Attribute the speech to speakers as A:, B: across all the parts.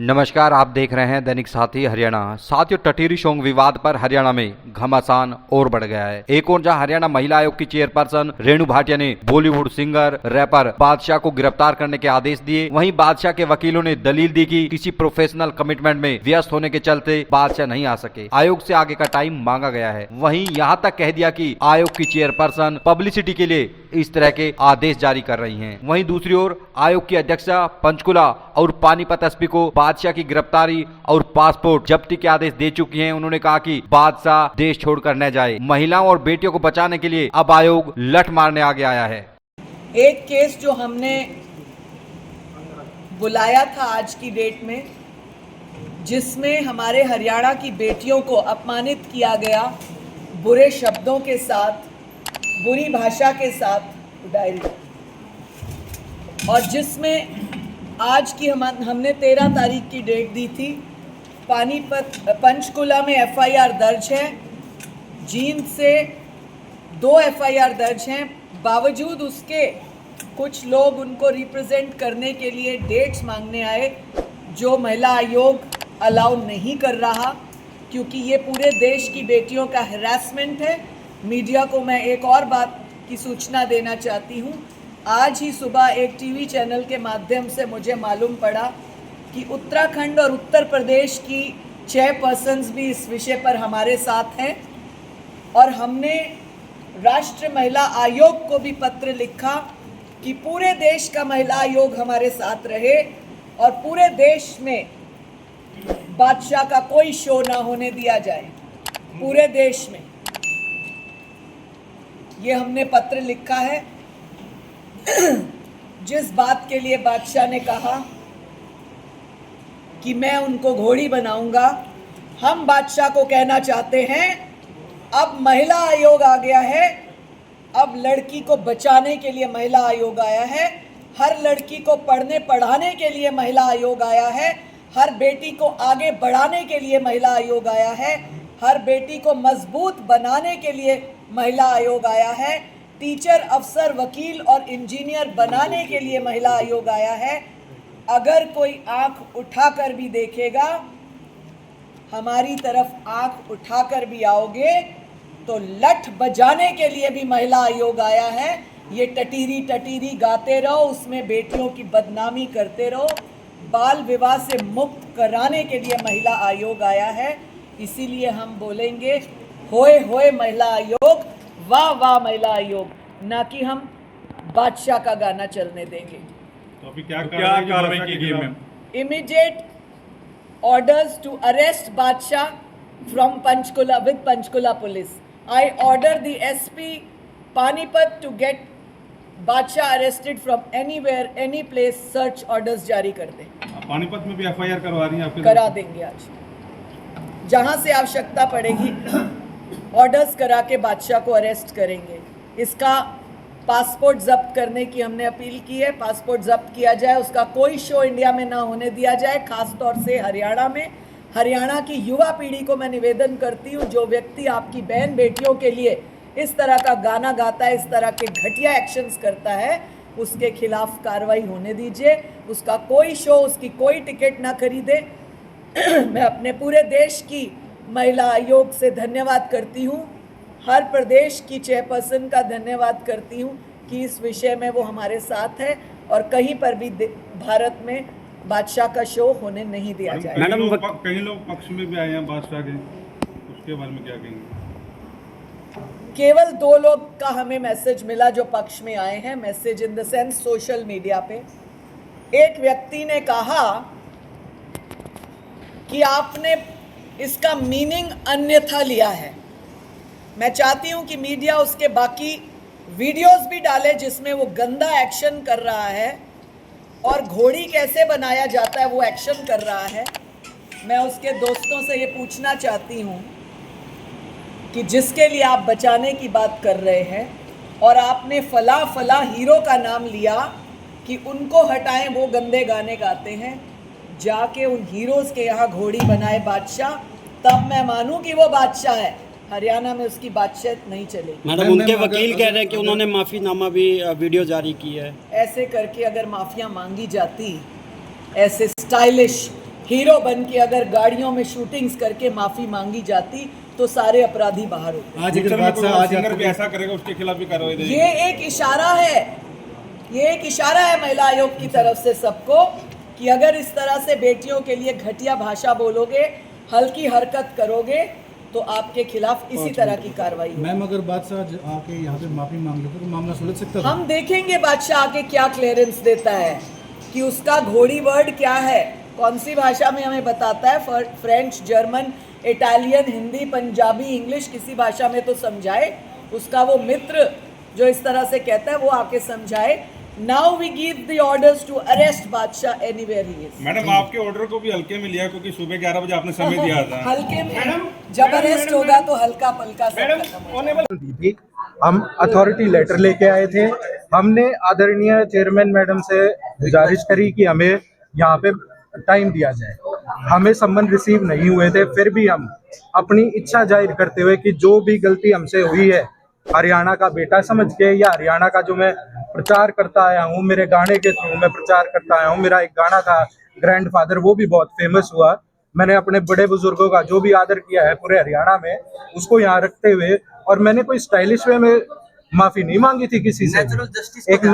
A: नमस्कार, आप देख रहे हैं दैनिक साथी हरियाणा। साथियों, टटीरी सोंग विवाद पर हरियाणा में घमासान और बढ़ गया है। एक और जहां हरियाणा महिला आयोग की चेयरपर्सन रेणु भाटिया ने बॉलीवुड सिंगर रैपर बादशाह को गिरफ्तार करने के आदेश दिए, वहीं बादशाह के वकीलों ने दलील दी कि किसी प्रोफेशनल कमिटमेंट में व्यस्त होने के चलते बादशाह नहीं आ सके, आयोग से आगे का टाइम मांगा गया है। वहीं यहाँ तक कह दिया कि आयोग की चेयरपर्सन पब्लिसिटी के लिए इस तरह के आदेश जारी कर रही हैं। वहीं दूसरी ओर आयोग की अध्यक्षा पंचकुला और पानीपत एसपी को बादशाह की गिरफ्तारी और पासपोर्ट जब्ती के आदेश दे चुकी हैं। उन्होंने कहा कि बादशाह देश छोड़कर न जाए। महिलाओं और बेटियों को बचाने के लिए अब आयोग लठ मारने आगे आया है।
B: एक केस जो हमने बुलाया था आज की डेट में, जिसमें हमारे हरियाणा की बेटियों को अपमानित किया गया बुरे शब्दों के साथ, बुरी भाषा के साथ, डायरी, और जिसमें आज की हमने 13 तारीख की डेट दी थी। पानीपत पंचकुला में एफआईआर दर्ज है, जींद से 2 एफआईआर दर्ज हैं। बावजूद उसके कुछ लोग उनको रिप्रेजेंट करने के लिए डेट्स मांगने आए, जो महिला आयोग अलाउ नहीं कर रहा, क्योंकि ये पूरे देश की बेटियों का हैरेसमेंट है। मीडिया को मैं एक और बात की सूचना देना चाहती हूँ। आज ही सुबह एक टीवी चैनल के माध्यम से मुझे मालूम पड़ा कि उत्तराखंड और उत्तर प्रदेश की चेयरपर्सन्स भी इस विषय पर हमारे साथ हैं, और हमने राष्ट्रीय महिला आयोग को भी पत्र लिखा कि पूरे देश का महिला आयोग हमारे साथ रहे और पूरे देश में बादशाह का कोई शो ना होने दिया जाए, पूरे देश में। ये हमने पत्र लिखा है। जिस बात के लिए बादशाह ने कहा कि मैं उनको घोड़ी बनाऊंगा, हम बादशाह को कहना चाहते हैं अब महिला आयोग आ गया है। अब लड़की को बचाने के लिए महिला आयोग आया है, हर लड़की को पढ़ने पढ़ाने के लिए महिला आयोग आया है, हर बेटी को आगे बढ़ाने के लिए महिला आयोग आया है, हर बेटी को मजबूत बनाने के लिए महिला आयोग आया है, टीचर, अफसर, वकील और इंजीनियर बनाने के लिए महिला आयोग आया है। अगर कोई आंख उठाकर भी देखेगा, हमारी तरफ आंख उठाकर भी आओगे तो लठ बजाने के लिए भी महिला आयोग आया है। ये टटीरी गाते रहो, उसमें बेटियों की बदनामी करते रहो। बाल विवाह से मुक्त कराने के लिए महिला आयोग आया है। इसीलिए हम बोलेंगे होए होए महिला आयोग, वाह वाह महिला आयोग, ना कि हम बादशाह का गाना चलने देंगे।
C: तो अभी क्या कार्रवाई की गई ma'am?
B: Immediate orders to arrest Badshah from Panchkula with Panchkula police. I order the SP Panipat to get Badshah arrested from anywhere, any place, search orders जारी कर दें।
C: पानीपत में भी एफआईआर करवा रही हैं आपके?
B: करा देंगे आज, जहां से आवश्यकता पड़ेगी ऑर्डर्स करा के बादशाह को अरेस्ट करेंगे। इसका पासपोर्ट जब्त करने की हमने अपील की है। पासपोर्ट जब्त किया जाए, उसका कोई शो इंडिया में ना होने दिया जाए, खास तौर से हरियाणा में। हरियाणा की युवा पीढ़ी को मैं निवेदन करती हूँ, जो व्यक्ति आपकी बहन बेटियों के लिए इस तरह का गाना गाता है, इस तरह के घटिया एक्शंस करता है, उसके खिलाफ कार्रवाई होने दीजिए। उसका कोई शो, उसकी कोई टिकट ना खरीदे। मैं अपने पूरे देश की महिला आयोग से धन्यवाद करती हूँ, हर प्रदेश की चेयरपर्सन का धन्यवाद करती हूँ कि इस विषय में वो हमारे साथ है और कहीं पर भी भारत में बादशाह का शो होने नहीं दिया जाए।
C: मैडम, कई लोग पक्ष में भी आए हैं बादशाह के, उसके बारे में क्या कहेंगे?
B: केवल 2 लोग का हमें मैसेज मिला जो पक्ष में आए हैं, message in the sense social media पे। एक व्यक्ति ने कहा कि आपने इसका मीनिंग अन्यथा लिया है। मैं चाहती हूं कि मीडिया उसके बाकी वीडियोस भी डाले जिसमें वो गंदा एक्शन कर रहा है और घोड़ी कैसे बनाया जाता है वो एक्शन कर रहा है। मैं उसके दोस्तों से ये पूछना चाहती हूं कि जिसके लिए आप बचाने की बात कर रहे हैं और आपने फला हीरो का नाम लिया कि उनको हटाएं, वो गंदे गाने गाते हैं, जाके उन हीरोज़ के यहाँ घोड़ी बनाए बादशाह, तब मैं मानूं कि वो बादशाह है। हरियाणा में उसकी बातचीत नहीं चलेगी।
D: मैडम, उनके वकील कह रहे हैं कि उन्होंने माफ़ीनामा भी वीडियो जारी की है।
B: ऐसे करके अगर माफिया मांगी जाती, ऐसे स्टाइलिश हीरो बन के अगर गाड़ियों में शूटिंग्स करके माफी मांगी जाती तो सारे अपराधी बाहर होते।
C: आज अगर बादशाह सिंगर भी ऐसा करेगा उसके खिलाफ भी कार्रवाई देगी।
B: ये एक इशारा है, ये एक इशारा है महिला आयोग की तरफ से सबको कि अगर इस तरह से बेटियों के लिए घटिया भाषा बोलोगे, हल्की हरकत करोगे तो आपके खिलाफ इसी तरह की कार्रवाई होगी।
E: मैम अगर बादशाह आके यहाँ पे माफी मांग लेते तो मामला सुलझ सकता था।
B: हम देखेंगे बादशाह आके क्या क्लियरेंस देता है कि उसका घोड़ी वर्ड क्या है, कौन सी भाषा में हमें बताता है। French, German, Italian, Hindi, Punjabi, English, किसी भाषा में तो समझाए। उसका वो मित्र जो इस तरह से कहता है वो आके समझाए। Now we give the orders to arrest Badshah anywhere he is.
C: Madam आपके ऑर्डर को भी हल्के में लिया क्योंकि सुबह 11 बजे आपने समय दिया था।
B: हल्के में जब अरेस्ट होगा तो हल्का पल्का सब खत्म हो जाएगा।
F: थी। हम अथॉरिटी लेटर लेके आए थे। हमने आदरणीय चेयरमैन मैडम से गुजारिश करी कि हमें यहाँ पे टाइम दिया जाए। हमें सम्मन रिसीव नहीं हुए थे, फिर भी हम अपनी इच्छा जाहिर करते हुए कि जो भी गलती हमसे हुई है हरियाणा का बेटा समझ के, या हरियाणा का जो मैं प्रचार करता आया हूँ, मेरे गाने के थ्रू मैं प्रचार करता आया हूँ। मेरा एक गाना था ग्रैंडफादर, वो भी बहुत फेमस हुआ। मैंने अपने बड़े बुजुर्गों का जो भी आदर किया है पूरे हरियाणा में, उसको यहाँ रखते हुए, और मैंने कोई स्टाइलिश वे में माफी नहीं मांगी थी किसी से। एक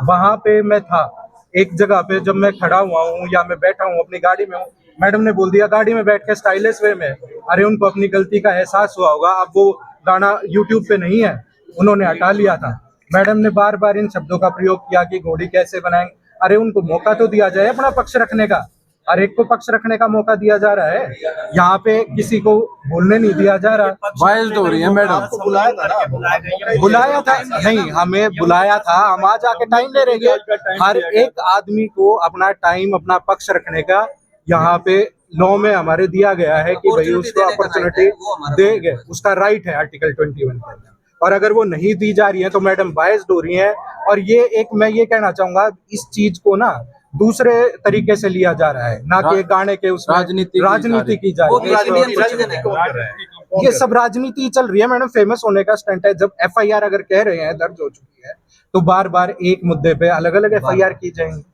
F: वहां पे मैं था एक जगह पे, जब मैं खड़ा हुआ हूँ या मैं बैठा हूँ अपनी गाड़ी में हूँ, मैडम ने बोल दिया गाड़ी में बैठ के स्टाइलिश वे में। अरे उनको अपनी गलती का एहसास हुआ होगा। अब वो गाना यूट्यूब पे नहीं है, उन्होंने हटा लिया था। मैडम ने बार बार इन शब्दों का प्रयोग किया कि घोड़ी कैसे बनाएंगे। अरे उनको मौका तो दिया जाए अपना पक्ष रखने का। हर एक को पक्ष रखने का मौका दिया जा रहा है, यहाँ पे किसी को बोलने नहीं दिया जा रहा।
E: वायस हो रही है मैडम।
F: बुलाया था नहीं, हमें बुलाया था, हम आज आके टाइम ले रहे हैं। हर एक आदमी को अपना टाइम, अपना पक्ष रखने का यहाँ पे लॉ में हमारे दिया गया है कि भाई उसको अपॉर्चुनिटी देंगे, उसका राइट है आर्टिकल 21 के अंदर। और अगर वो नहीं दी जा रही है तो मैडम बायस्ड हो रही है। और ये एक मैं ये कहना चाहूंगा, इस चीज को ना दूसरे तरीके से लिया जा रहा है, ना कि गाने के उसमें राजनीति की जा रही है। ये सब राजनीति चल रही है मैडम, फेमस होने का स्टंट है। जब एफआईआर अगर कह रहे हैं दर्ज हो चुकी है तो बार बार एक मुद्दे पे अलग अलग एफआईआर की जाएंगी,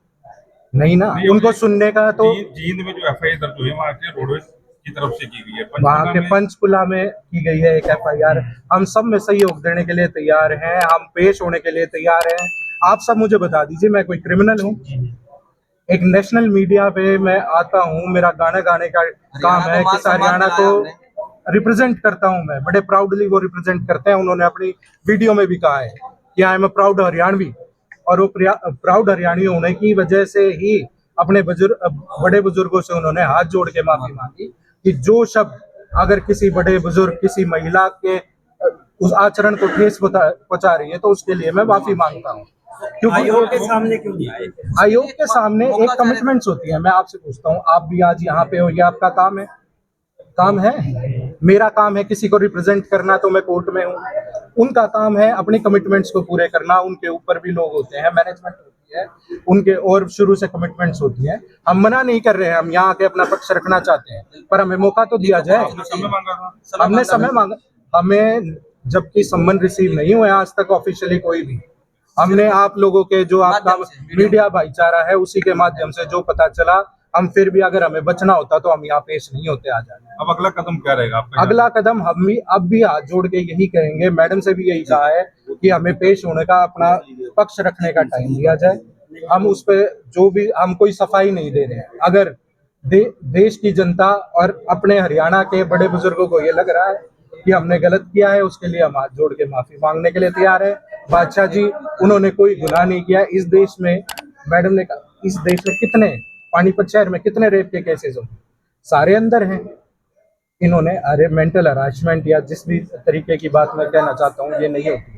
F: नहीं ना। उनको सुनने का तो
C: जींद में जो एफआईआर दर्ज हुई है वहाँ के रोडवेज की तरफ से की गई है,
F: वहाँ के पंचकुला में की गई है एक एफआईआर। हम सब में सहयोग देने के लिए तैयार हैं, हम पेश होने के लिए तैयार हैं। आप सब मुझे बता दीजिए मैं कोई क्रिमिनल हूँ? एक नेशनल मीडिया पे मैं आता हूँ, मेरा गाना गाने का काम है, किस हरियाणा को रिप्रेजेंट करता हूँ मैं, बड़े प्राउडली वो रिप्रेजेंट करते हैं। उन्होंने अपनी वीडियो में भी कहा है कि I am a proud Haryanvi, और वो प्राउड हरियाणवी होने की वजह से ही अपने बड़े बुजुर्गों से उन्होंने हाथ जोड़ के माफी मांगी कि जो शब्द अगर किसी बड़े बुजुर्ग, किसी महिला के उस आचरण को ठेस पहुंचा रही है तो उसके लिए मैं माफी मांगता हूँ। क्योंकि
D: आयोग के सामने क्यों नहीं आए?
F: आयोग के सामने एक कमिटमेंट्स होती है। मैं आपसे पूछता हूँ, आप भी आज यहाँ पे हो, ये आपका काम है? काम है? मेरा काम है किसी को रिप्रेजेंट करना, तो मैं कोर्ट में हूँ। उनका काम है अपनी कमिटमेंट्स को पूरे करना। उनके ऊपर भी लोग होते हैं, मैनेजमेंट होती है उनके, और शुरू से कमिटमेंट्स होती है। हम मना नहीं कर रहे हैं, हम यहाँ आके अपना पक्ष रखना चाहते हैं, पर हमें मौका तो दिया जाए। हमने समय मांगा, हमें जबकि सम्मन रिसीव नहीं हुआ आज तक ऑफिशियली कोई भी। हमने आप लोगों के जो आपका मीडिया भाईचारा है उसी के माध्यम से जो पता चला, हम फिर भी अगर हमें बचना होता तो हम यहाँ पेश नहीं होते आ जाए।
C: अब अगला कदम क्या रहेगा आपका?
F: अगला कदम हम भी अब भी हाथ जोड़ के यही कहेंगे, मैडम से भी यही कहा है कि हमें पेश होने का, अपना पक्ष रखने का टाइम दिया जाए। हम उस पर जो भी, हम कोई सफाई नहीं दे रहे हैं। अगर देश की जनता और अपने हरियाणा के बड़े बुजुर्गों को ये लग रहा है कि हमने गलत किया है, उसके लिए हम हाथ जोड़ के माफी मांगने के लिए तैयार है। बादशाह जी, उन्होंने कोई गुनाह नहीं किया। इस देश में, मैडम ने कहा, इस देश में कितने, पानीपत शहर में कितने रेप के केसेस होते, सारे अंदर हैं। इन्होंने अरे मेंटल हरासमेंट या जिस भी तरीके की बात मैं कहना चाहता हूँ, ये नहीं होती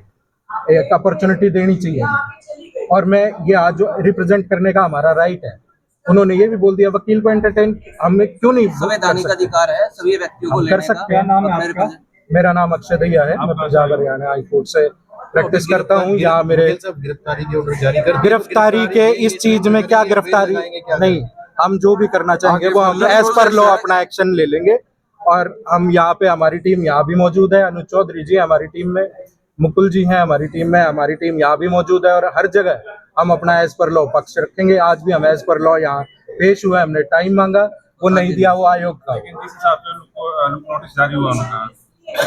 F: है। एक अपॉर्चुनिटी देनी चाहिए, और मैं ये आज जो रिप्रेजेंट करने का हमारा राइट है। उन्होंने ये भी बोल दिया वकील को एंटरटेन हमें क्यों नहीं
G: संवैधानिक अधिकार है सभी व्यक्तियों को
F: कर सकते हैं। नाम है आपका? मेरा नाम अक्षय दहिया है, मैं पंजाब हरियाणा हाई कोर्ट से प्रैक्टिस करता हूँ। यहाँ मेरे
E: गिरफ्तारी के ऑर्डर जारी कर,
F: गिरफ्तारी के इस चीज में क्या गिरफ्तारी नहीं, हम जो भी करना चाहेंगे वो हम एज पर लॉ अपना एक्शन ले लेंगे। और हम यहाँ पे, हमारी टीम यहाँ भी मौजूद है, अनुज चौधरी जी हमारी टीम में, मुकुल जी हैं हमारी टीम में, हमारी टीम यहाँ भी मौजूद है। और हर जगह हम अपना एज पर लॉ पक्ष रखेंगे। आज भी हम एज पर लॉ यहाँ पेश हुए, हमने टाइम मांगा, वो नहीं दिया वो आयोग का।
C: लेकिन जिस हिसाब से उनको नोटिस जारी हुआ उनका,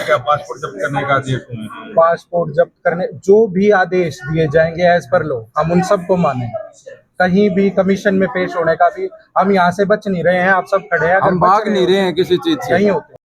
C: क्या पासपोर्ट जब्त करने का आदेश हुए हैं?
F: पासपोर्ट जब्त करने जो भी आदेश दिए जाएंगे एज पर लो, हम उन सबको मानेंगे। कहीं भी कमीशन में पेश होने का भी हम यहाँ से बच नहीं रहे हैं, आप सब खड़े हैं,
H: हम भाग नहीं रहे हैं किसी चीज से।
F: यही होते हैं।